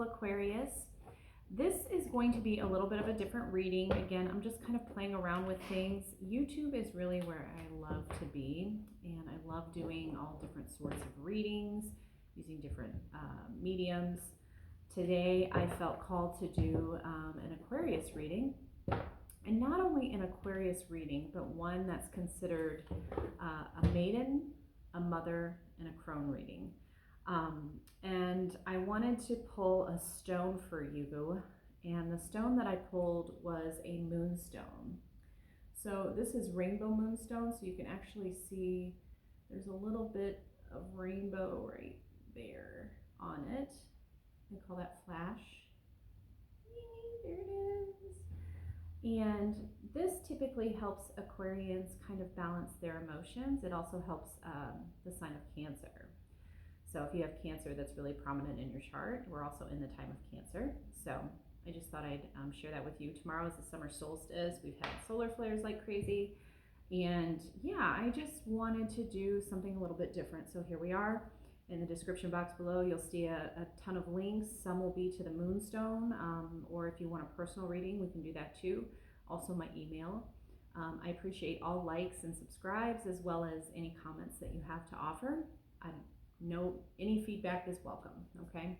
beautiful Aquarius. This is going to be a little bit of a different reading. Again, I'm just kind of playing around with things. YouTube is really where I love to be, and I love doing all different sorts of readings, using different mediums. Today, I felt called to do an Aquarius reading, and not only an Aquarius reading, but one that's considered a Maiden, a Mother, and a Crone reading. And I wanted to pull a stone for you, and the stone that I pulled was a moonstone. So this is rainbow moonstone, so you can actually see there's a little bit of rainbow right there on it. They call that flash. There it is. And this typically helps Aquarians kind of balance their emotions. It also helps the sign of Cancer. So if you have Cancer that's really prominent in your chart, we're also in the time of Cancer. So I just thought I'd share that with you. Tomorrow is the summer solstice. We've had solar flares like crazy. And yeah, I just wanted to do something a little bit different. So here we are. In the description box below, you'll see a ton of links. Some will be to the moonstone, or if you want a personal reading, we can do that too. Also my email. I appreciate all likes and subscribes, as well as any comments that you have to offer. Any feedback is welcome, okay?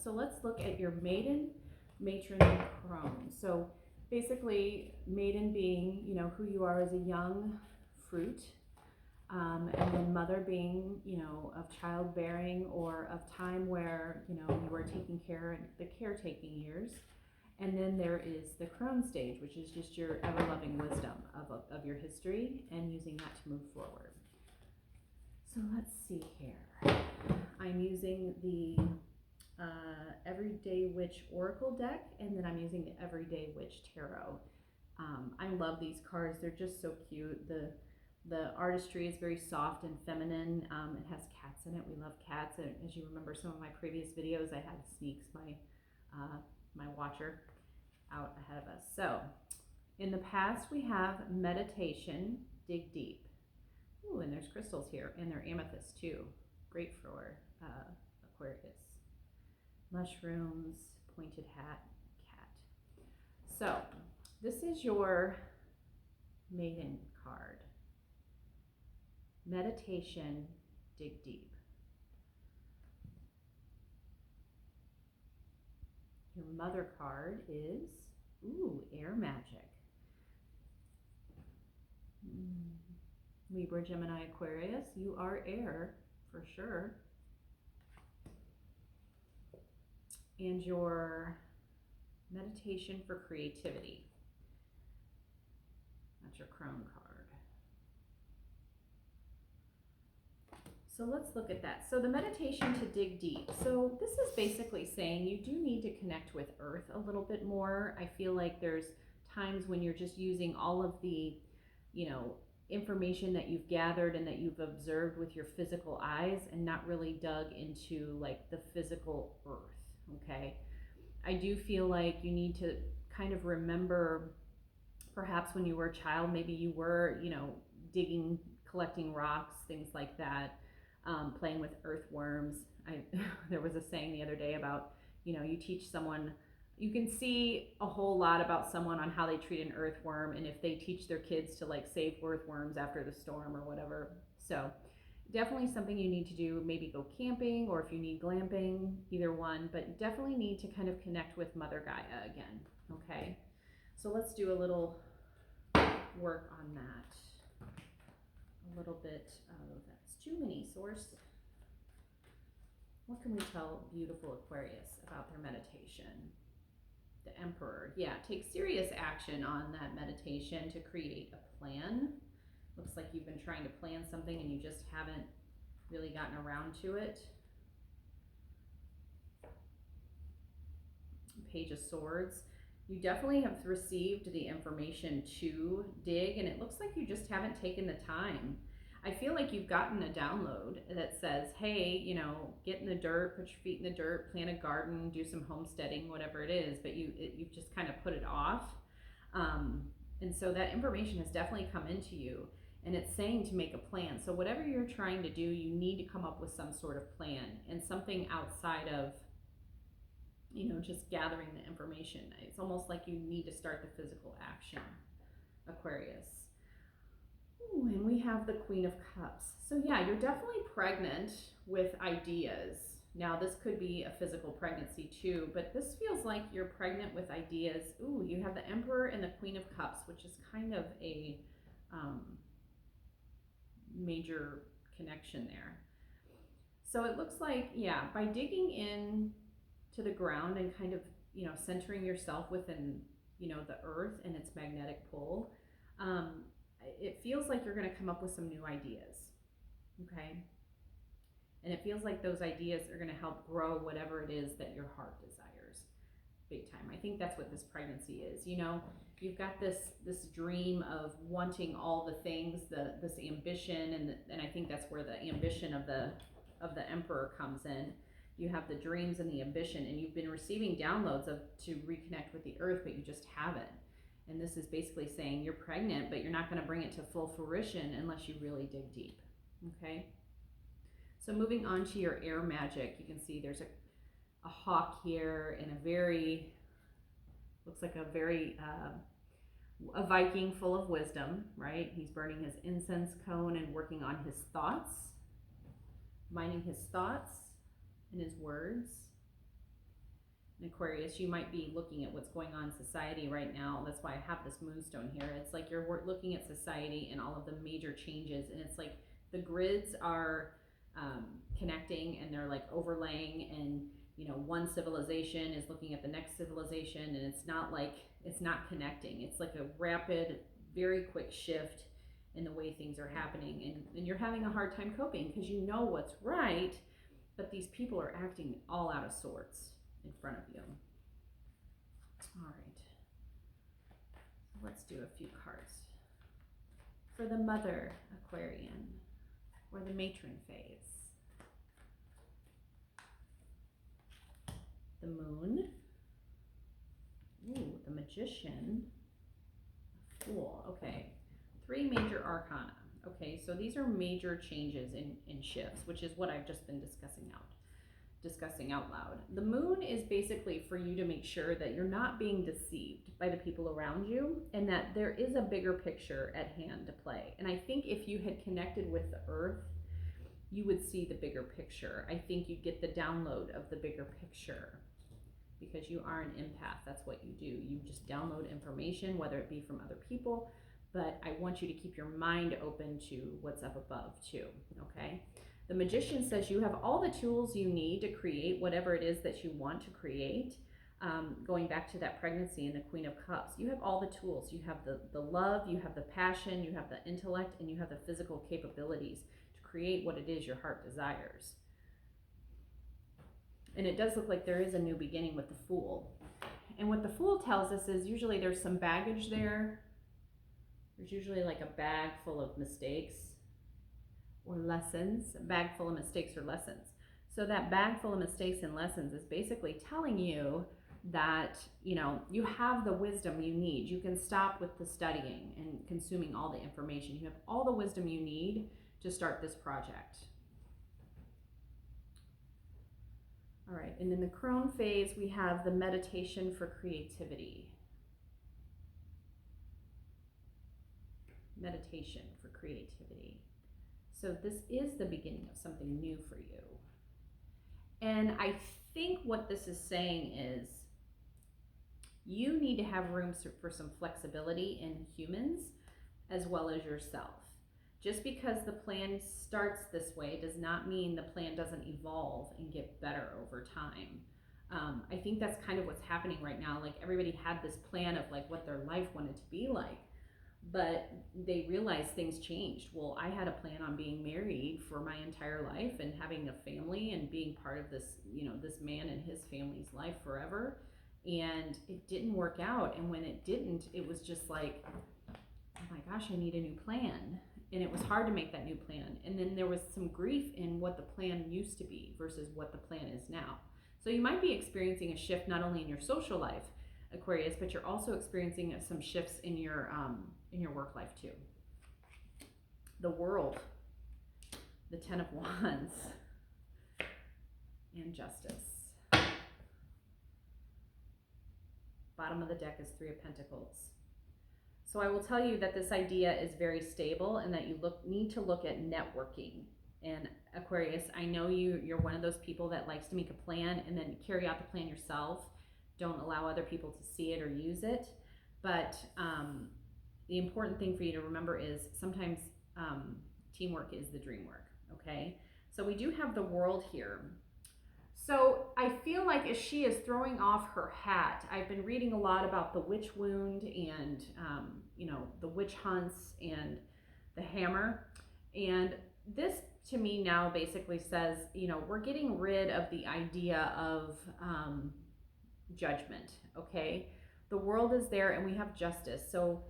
So let's look at your Maiden, Matron, and Crone. So basically, Maiden being, who you are as a young fruit, and then Mother being, of childbearing or of time where, you were taking care in the caretaking years. And then there is the Crone stage, which is just your ever-loving wisdom of your history and using that to move forward. So let's see here. I'm using the Everyday Witch Oracle deck, and then I'm using the Everyday Witch Tarot. I love these cards. They're just so cute. The artistry is very soft and feminine. It has cats in it. We love cats. And as you remember some of my previous videos, I had Sneaks, my watcher, out ahead of us. So in the past, we have meditation, dig deep. Ooh, and there's crystals here, and they're amethyst too. Great for Aquarius. Mushrooms, pointed hat, cat. So this is your Maiden card. Meditation, dig deep. Your Mother card is, air magic. Libra, Gemini, Aquarius, you are air for sure. And your meditation for creativity. That's your Crone card. So let's look at that. So the meditation to dig deep. So this is basically saying you do need to connect with Earth a little bit more. I feel like there's times when you're just using all of the, information that you've gathered and that you've observed with your physical eyes and not really dug into like the physical Earth, okay? I do feel like you need to kind of remember perhaps when you were a child, maybe you were, digging, collecting rocks, things like that. Playing with earthworms. There was a saying the other day about, you teach someone, you can see a whole lot about someone on how they treat an earthworm and if they teach their kids to like save earthworms after the storm or whatever. So definitely something you need to do, maybe go camping, or if you need glamping, either one, but definitely need to kind of connect with Mother Gaia again, okay? So let's do a little work on that. A little bit of, that's too many source. What can we tell beautiful Aquarius about their meditation? The Emperor, yeah, take serious action on that meditation to create a plan. Looks like you've been trying to plan something and you just haven't really gotten around to it. Page of Swords. You definitely have received the information to dig, and it looks like you just haven't taken the time. I feel like you've gotten a download that says, hey, get in the dirt, put your feet in the dirt, plant a garden, do some homesteading, whatever it is, but you've just kind of put it off. And so that information has definitely come into you, and it's saying to make a plan. So whatever you're trying to do, you need to come up with some sort of plan and something outside of just gathering the information. It's almost like you need to start the physical action, Aquarius. Ooh, and we have the Queen of Cups. So yeah, you're definitely pregnant with ideas. Now this could be a physical pregnancy too, but this feels like you're pregnant with ideas. Ooh, you have the Emperor and the Queen of Cups, which is kind of a major connection there. So it looks like, yeah, by digging in to the ground and kind of, centering yourself within, the earth and its magnetic pull, it feels like you're going to come up with some new ideas, okay? And it feels like those ideas are going to help grow whatever it is that your heart desires, big time. I think that's what this pregnancy is. You've got this dream of wanting all the things, this ambition, and I think that's where the ambition of the Emperor comes in. You have the dreams and the ambition, and you've been receiving downloads to reconnect with the earth, but you just haven't. And this is basically saying you're pregnant, but you're not going to bring it to full fruition unless you really dig deep, okay? So moving on to your air magic, you can see there's a hawk here and looks like a Viking full of wisdom, right? He's burning his incense cone and working on his thoughts, minding his thoughts and his words. And Aquarius, you might be looking at what's going on in society right now. That's why I have this moonstone here. It's like you're looking at society and all of the major changes, and it's like the grids are connecting and they're like overlaying, and one civilization is looking at the next civilization, and it's not connecting. It's like a rapid, very quick shift in the way things are happening, and you're having a hard time coping because you know what's right, but these people are acting all out of sorts in front of you. All right, let's do a few cards for the Mother Aquarian, or the Matron phase. The Moon, ooh, the Magician, Fool. Okay, 3 major arcana. Okay, so these are major changes in shifts, which is what I've just been discussing out loud. The Moon is basically for you to make sure that you're not being deceived by the people around you, and that there is a bigger picture at hand to play. And I think if you had connected with the earth, you would see the bigger picture. I think you'd get the download of the bigger picture, because you are an empath. That's what you do. You just download information, whether it be from other people, but I want you to keep your mind open to what's up above too, okay? The Magician says you have all the tools you need to create whatever it is that you want to create. Going back to that pregnancy and the Queen of Cups, you have all the tools. You have the love, you have the passion, you have the intellect, and you have the physical capabilities to create what it is your heart desires. And it does look like there is a new beginning with the Fool. And what the Fool tells us is usually there's some baggage there. There's usually like a bag full of mistakes or lessons, a bag full of mistakes or lessons. So that bag full of mistakes and lessons is basically telling you that, you have the wisdom you need. You can stop with the studying and consuming all the information. You have all the wisdom you need to start this project. All right, and in the Crone phase, we have the meditation for creativity. Meditation for creativity. So this is the beginning of something new for you. And I think what this is saying is you need to have room for some flexibility in humans as well as yourself. Just because the plan starts this way does not mean the plan doesn't evolve and get better over time. I think that's kind of what's happening right now. Like everybody had this plan of like what their life wanted to be like, but they realized things changed. Well, I had a plan on being married for my entire life and having a family and being part of this, this man and his family's life forever. And it didn't work out. And when it didn't, it was just like, oh my gosh, I need a new plan. And it was hard to make that new plan. And then there was some grief in what the plan used to be versus what the plan is now. So you might be experiencing a shift not only in your social life, Aquarius, but you're also experiencing some shifts in your work life too. The World, the 10 of Wands, and Justice. bottom of the deck is Three of Pentacles. So I will tell you that this idea is very stable and that you need to look at networking. And Aquarius, I know you're one of those people that likes to make a plan and then carry out the plan yourself. Don't allow other people to see it or use it. But the important thing for you to remember is sometimes teamwork is the dream work, okay? So we do have the World here. So I feel like as she is throwing off her hat, I've been reading a lot about the witch wound and, you know, the witch hunts and the hammer. And this to me now basically says, you know, we're getting rid of the idea of judgment, okay? The World is there and we have justice. So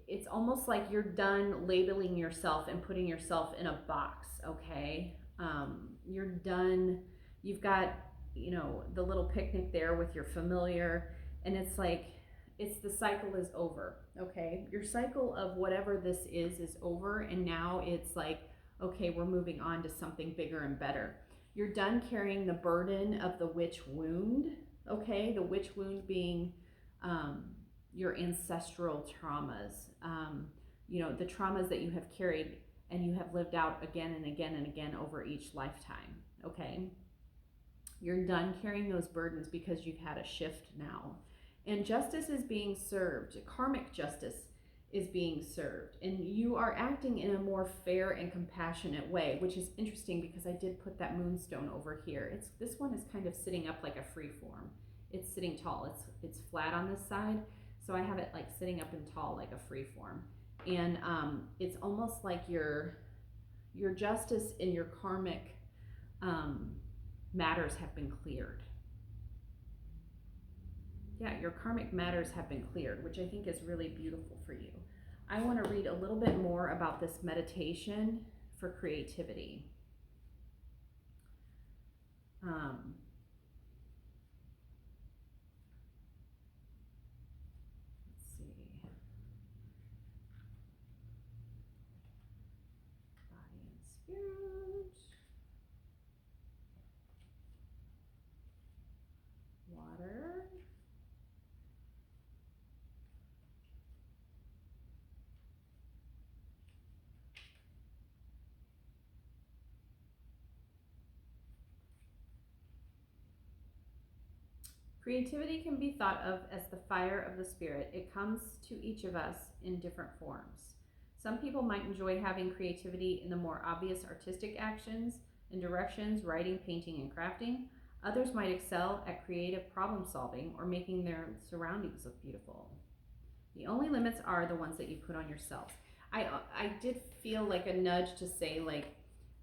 it's almost like you're done labeling yourself and putting yourself in a box, okay? You're done. You've got, you know, the little picnic there with your familiar, and it's like, the cycle is over, okay? Your cycle of whatever this is over, and now it's like, okay, we're moving on to something bigger and better. You're done carrying the burden of the witch wound, okay? The witch wound being your ancestral traumas, you know, the traumas that you have carried and you have lived out again and again and again over each lifetime, okay? You're done carrying those burdens because you've had a shift now. And justice is being served. Karmic justice is being served. And you are acting in a more fair and compassionate way, which is interesting because I did put that moonstone over here. This one is kind of sitting up like a free form. It's sitting tall. It's flat on this side. So I have it like sitting up and tall like a free form. And it's almost like your justice and your karmic matters have been cleared. Yeah, your karmic matters have been cleared, which I think is really beautiful for you. I want to read a little bit more about this meditation for creativity. Let's see. Body and spirit. Water. Creativity can be thought of as the fire of the spirit. It comes to each of us in different forms. Some people might enjoy having creativity in the more obvious artistic actions and directions, writing, painting, and crafting. Others might excel at creative problem solving or making their surroundings look beautiful. The only limits are the ones that you put on yourself. I did feel like a nudge to say, like,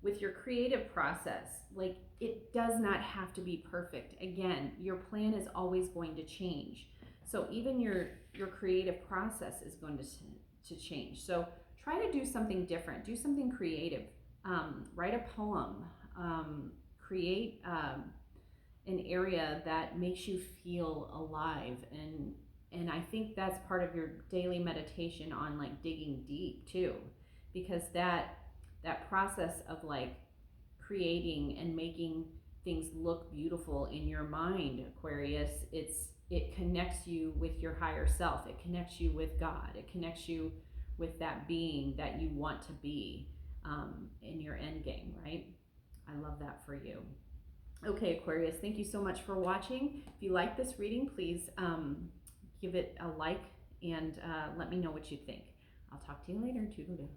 with your creative process, like, it does not have to be perfect. Again, your plan is always going to change. So even your creative process is going to change. So try to do something different. Do something creative. Write a poem. Create an area that makes you feel alive. And I think that's part of your daily meditation on, like, digging deep too, because that process of, like, creating and making things look beautiful in your mind, Aquarius, it connects you with your higher self. It connects you with God. It connects you with that being that you want to be in your end game, right? I love that for you. Okay, Aquarius, thank you so much for watching. If you like this reading, please give it a like and let me know what you think. I'll talk to you later. Toodaloo.